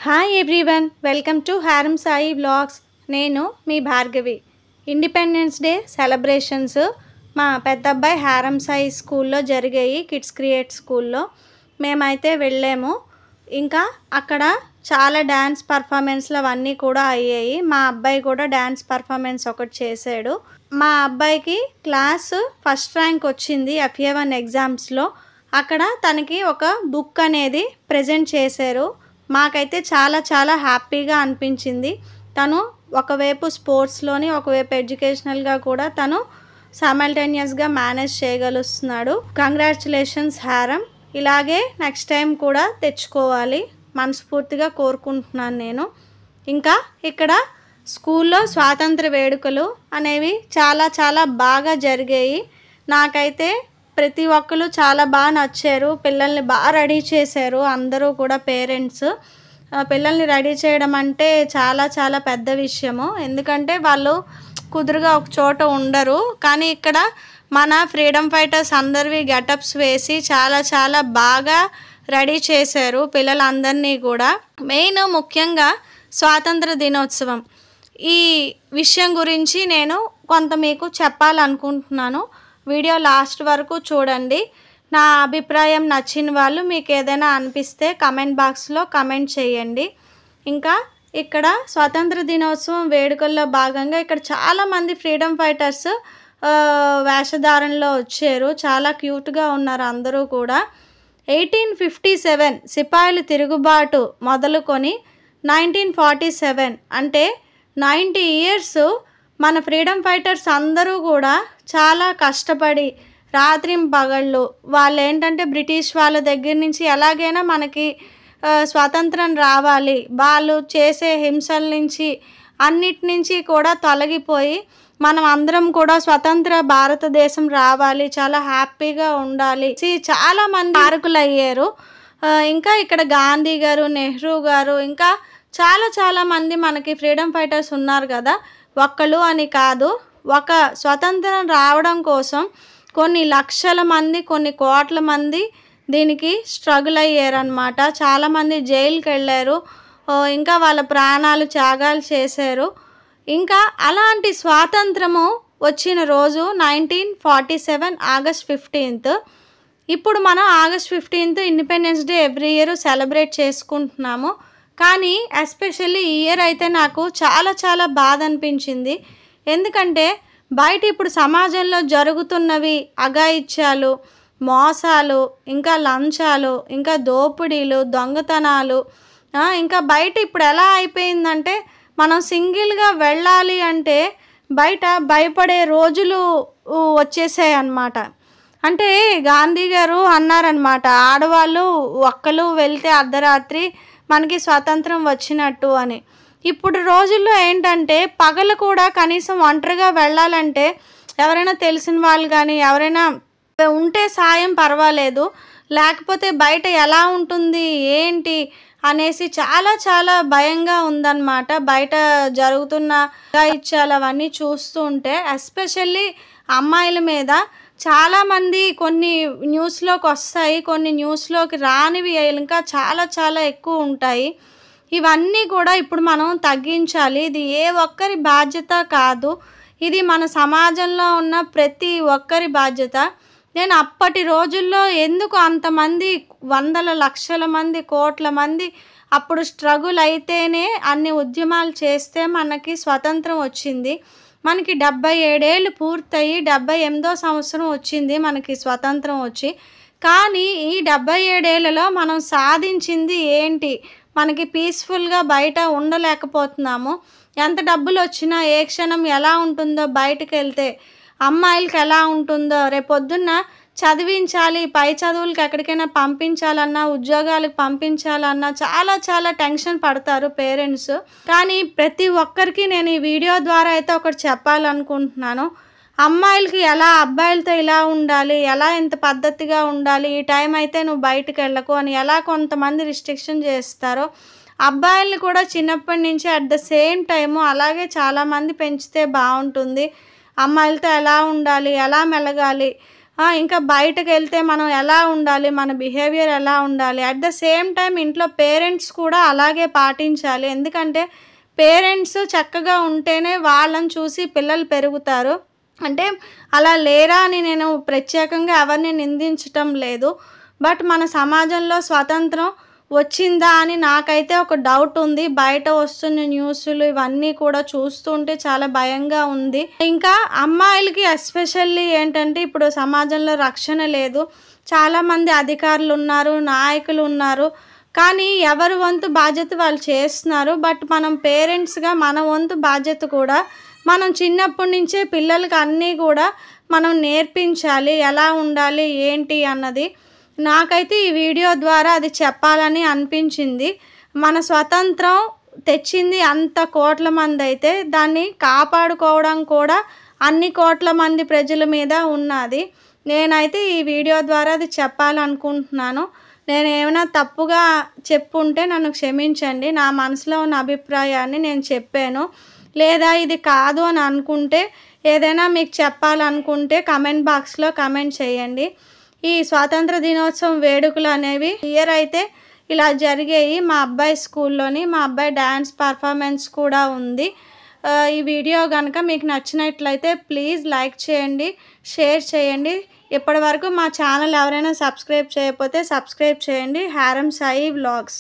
Hi everyone, welcome to హారం Sai vlogs. నేను మీ Bhargavi. Independence day celebrations మా పెద్ద అబ్బాయి హారం సాయి స్కూల్లో జరిగాయి. కిడ్స్ క్రియేట్ స్కూల్లో మేమైతే వెళ్ళాము. ఇంకా అక్కడ చాలా డ్యాన్స్ పర్ఫార్మెన్స్లు అవన్నీ కూడా అయ్యాయి. మా అబ్బాయి కూడా డ్యాన్స్ పర్ఫార్మెన్స్ ఒకటి చేశాడు. మా అబ్బాయికి క్లాస్ ఫస్ట్ ర్యాంక్ వచ్చింది FA1 ఎగ్జామ్స్లో. అక్కడ తనకి ఒక బుక్ అనేది ప్రజెంట్ చేశారు. మాకైతే చాలా చాలా హ్యాపీగా అనిపించింది. తను ఒకవైపు స్పోర్ట్స్లోని ఒకవైపు ఎడ్యుకేషనల్గా కూడా తను సైమల్టేనియస్గా మేనేజ్ చేయగలుగుతున్నాడు. కంగ్రాచులేషన్స్ హారం. ఇలాగే నెక్స్ట్ టైం కూడా తెచ్చుకోవాలి మనస్ఫూర్తిగా కోరుకుంటున్నాను నేను. ఇంకా ఇక్కడ స్కూల్లో స్వాతంత్ర వేడుకలు అనేవి చాలా చాలా బాగా జరిగాయి. నాకైతే ప్రతి ఒక్కరు చాలా బాగా నచ్చారు. పిల్లల్ని బాగా రెడీ చేశారు. అందరూ కూడా పేరెంట్స్ పిల్లల్ని రెడీ చేయడం అంటే చాలా చాలా పెద్ద విషయము. ఎందుకంటే వాళ్ళు కుదురుగా ఒక చోట ఉండరు. కానీ ఇక్కడ మన ఫ్రీడమ్ ఫైటర్స్ అందరివి గెటప్స్ వేసి చాలా చాలా బాగా రెడీ చేశారు పిల్లలందరినీ కూడా. మెయిన్ ముఖ్యంగా స్వాతంత్ర దినోత్సవం ఈ విషయం గురించి నేను కొంత మీకు చెప్పాలనుకుంటున్నాను. వీడియో లాస్ట్ వరకు చూడండి. నా అభిప్రాయం నచ్చిన వాళ్ళు మీకు ఏదైనా అనిపిస్తే కమెంట్ బాక్స్లో కమెంట్ చేయండి. ఇంకా ఇక్కడ స్వాతంత్ర దినోత్సవం వేడుకల్లో భాగంగా ఇక్కడ చాలామంది ఫ్రీడమ్ ఫైటర్స్ వేషధారణలో వచ్చారు. చాలా క్యూట్గా ఉన్నారు అందరూ కూడా. 1857 సిపాయిల తిరుగుబాటు మొదలుకొని 1947 అంటే 90 years మన ఫ్రీడమ్ ఫైటర్స్ అందరూ కూడా చాలా కష్టపడి రాత్రింపగళ్ళు వాళ్ళు ఏంటంటే బ్రిటిష్ వాళ్ళ దగ్గర నుంచి ఎలాగైనా మనకి స్వాతంత్రం రావాలి, వాళ్ళు చేసే హింసల నుంచి అన్నిటి నుంచి కూడా తొలగిపోయి మనం అందరం కూడా స్వతంత్ర భారతదేశం రావాలి, చాలా హ్యాపీగా ఉండాలి చాలామంది కారకులు అయ్యారు. ఇంకా ఇక్కడ గాంధీ గారు, నెహ్రూ గారు, ఇంకా చాలా చాలా మంది మనకి ఫ్రీడమ్ ఫైటర్స్ ఉన్నారు కదా. ఒక్కళ్ళు అని కాదు, ఒక స్వతంత్రం రావడం కోసం కొన్ని లక్షల మంది, కొన్ని కోట్ల మంది దీనికి స్ట్రగుల్ అయ్యారనమాట. చాలామంది జైలుకి వెళ్ళారు, ఇంకా వాళ్ళ ప్రాణాలు త్యాగాలు చేశారు. ఇంకా అలాంటి స్వాతంత్రము వచ్చిన రోజు 1947 ఆగస్ట్ 15. ఇప్పుడు మనం August 15 independence day every year celebrate చేసుకుంటున్నాము. కానీ ఎస్పెషల్లీ ఈ ఇయర్ అయితే నాకు చాలా చాలా బాధ అనిపించింది. ఎందుకంటే బయట ఇప్పుడు సమాజంలో జరుగుతున్నవి అఘాయిత్యాలు, మోసాలు, ఇంకా లంచాలు, ఇంకా దోపిడీలు, దొంగతనాలు, ఇంకా బయట ఇప్పుడు ఎలా అయిపోయిందంటే మనం సింగిల్గా వెళ్ళాలి అంటే బయట భయపడే రోజులు వచ్చేసాయి అన్నమాట. అంటే గాంధీ గారు అన్నారనమాట, ఆడవాళ్ళు ఒక్కరు వెళ్తే అర్ధరాత్రి మనకి స్వాతంత్రం వచ్చినట్టు అని. ఇప్పుడు రోజుల్లో ఏంటంటే పగలు కూడా కనీసం ఒంటరిగా వెళ్ళాలంటే ఎవరైనా తెలిసిన వాళ్ళు కానీ ఎవరైనా ఉంటే సాయం పర్వాలేదు, లేకపోతే బయట ఎలా ఉంటుంది ఏంటి అనేసి చాలా చాలా భయంగా ఉందన్నమాట. బయట జరుగుతున్న ఇచ్చాలు అవన్నీ చూస్తూ ఉంటే ఎస్పెషల్లీ అమ్మాయిల మీద చాలామంది కొన్ని న్యూస్లోకి వస్తాయి, కొన్ని న్యూస్లోకి రానివి ఇంకా చాలా చాలా ఎక్కువ ఉంటాయి. ఇవన్నీ కూడా ఇప్పుడు మనం తగ్గించాలి. ఇది ఏ ఒక్కరి బాధ్యత కాదు, ఇది మన సమాజంలో ఉన్న ప్రతి ఒక్కరి బాధ్యత. నేను అప్పటి రోజుల్లో ఎందుకు అంతమంది వందల లక్షల మంది, కోట్ల మంది అప్పుడు స్ట్రగుల్ అయితేనే అన్ని ఉద్యమాలు చేస్తే మనకి స్వతంత్రం వచ్చింది. మనకి 77 ఏళ్ళు పూర్తయి 78వ సంవత్సరం వచ్చింది మనకి స్వతంత్రం వచ్చి. కానీ ఈ 77 ఏళ్లలో మనం సాధించింది ఏంటి? మనకి పీస్ఫుల్గా బయట ఉండలేకపోతున్నాము. ఎంత డబ్బులు వచ్చినా ఏ క్షణం ఎలా ఉంటుందో బయటకు వెళ్తే, అమ్మాయిలకి ఎలా ఉంటుందో, రేపొద్దున్న చదివించాలి, పై చదువులకి ఎక్కడికైనా పంపించాలన్నా, ఉద్యోగాలకు పంపించాలన్నా చాలా చాలా టెన్షన్ పడతారు పేరెంట్స్. కానీ ప్రతి ఒక్కరికి నేను ఈ వీడియో ద్వారా అయితే ఒకటి చెప్పాలనుకుంటున్నాను. అమ్మాయిలకి ఎలా అబ్బాయిలతో ఇలా ఉండాలి, ఎలా ఎంత పద్ధతిగా ఉండాలి, ఈ టైం అయితే నువ్వు బయటకు వెళ్ళకు అని ఎలా కొంతమంది రిస్ట్రిక్షన్ చేస్తారో, అబ్బాయిల్ని కూడా చిన్నప్పటి నుంచి అట్ ద సేమ్ టైము అలాగే చాలామంది పెంచితే బాగుంటుంది. అమ్మాయిలతో ఎలా ఉండాలి, ఎలా మెలగాలి, ఇంకా బయటకు వెళ్తే మనం ఎలా ఉండాలి, మన బిహేవియర్ ఎలా ఉండాలి, అట్ ద సేమ్ టైం ఇంట్లో పేరెంట్స్ కూడా అలాగే పాటించాలి. ఎందుకంటే పేరెంట్స్ చక్కగా ఉంటేనే వాళ్ళని చూసి పిల్లలు పెరుగుతారు. అంటే అలా లేరా అని నేను ప్రత్యేకంగా ఎవరిని నిందించటం లేదు. బట్ మన సమాజంలో స్వతంత్రం వచ్చిందా అని నాకైతే ఒక డౌట్ ఉంది. బయట వస్తున్న న్యూస్లు ఇవన్నీ కూడా చూస్తుంటే చాలా భయంగా ఉంది. ఇంకా అమ్మాయిలకి ఎస్పెషల్లీ ఏంటంటే ఇప్పుడు సమాజంలో రక్షణ లేదు. చాలామంది అధికారులు ఉన్నారు, నాయకులు ఉన్నారు, కానీ ఎవరి వంతు బాధ్యత వాళ్ళు చేస్తున్నారు. బట్ మనం పేరెంట్స్గా మన వంతు బాధ్యత కూడా మనం చిన్నప్పటి నుంచే పిల్లలకి అన్నీ కూడా మనం నేర్పించాలి, ఎలా ఉండాలి ఏంటి అన్నది. నాకైతే ఈ వీడియో ద్వారా అది చెప్పాలని అనిపించింది. మన స్వతంత్రం తెచ్చింది అంత కోట్ల మంది అయితే దాన్ని కాపాడుకోవడం కూడా అన్ని కోట్ల మంది ప్రజల మీద ఉన్నది. నేనైతే ఈ వీడియో ద్వారా అది చెప్పాలనుకుంటున్నాను. నేను ఏమైనా తప్పుగా చెప్పుంటే నన్ను క్షమించండి. నా మనసులో ఉన్న అభిప్రాయాన్ని నేను చెప్పాను. లేదా ఇది కాదు అని అనుకుంటే ఏదైనా మీకు చెప్పాలనుకుంటే కమెంట్ బాక్స్లో కమెంట్ చేయండి. ఈ స్వాతంత్ర దినోత్సవం వేడుకలు అనేవి ఇయర్ అయితే ఇలా జరిగాయి మా అబ్బాయి స్కూల్లోని. మా అబ్బాయి డ్యాన్స్ పర్ఫార్మెన్స్ కూడా ఉంది. ఈ వీడియో కనుక మీకు నచ్చినట్లయితే ప్లీజ్ లైక్ చేయండి, షేర్ చేయండి. ఇప్పటి వరకు మా ఛానల్ ఎవరైనా సబ్స్క్రైబ్ చేయకపోతే సబ్స్క్రైబ్ చేయండి. హారం సాయి వ్లాగ్స్.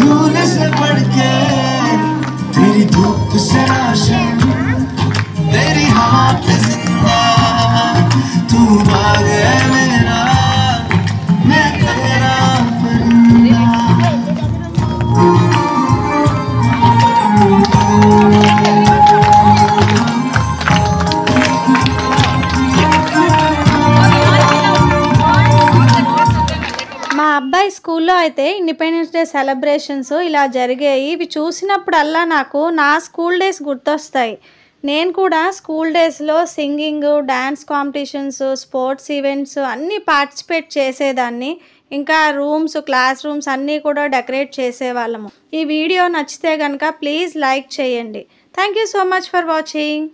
धूल से बढ़ के అబ్బాయి స్కూల్లో అయితే ఇండిపెండెన్స్ డే సెలబ్రేషన్స్ ఇలా జరిగాయి. ఇవి చూసినప్పుడల్లా నాకు నా స్కూల్ డేస్ గుర్తొస్తాయి. నేను కూడా స్కూల్ డేస్లో singing, dance competitions, sports events అన్నీ పార్టిసిపేట్ చేసేదాన్ని. ఇంకా క్లాస్ రూమ్స్ అన్నీ కూడా డెకరేట్ చేసేవాళ్ళము. ఈ వీడియో నచ్చితే కనుక ప్లీజ్ లైక్ చేయండి. Thank you so much for watching.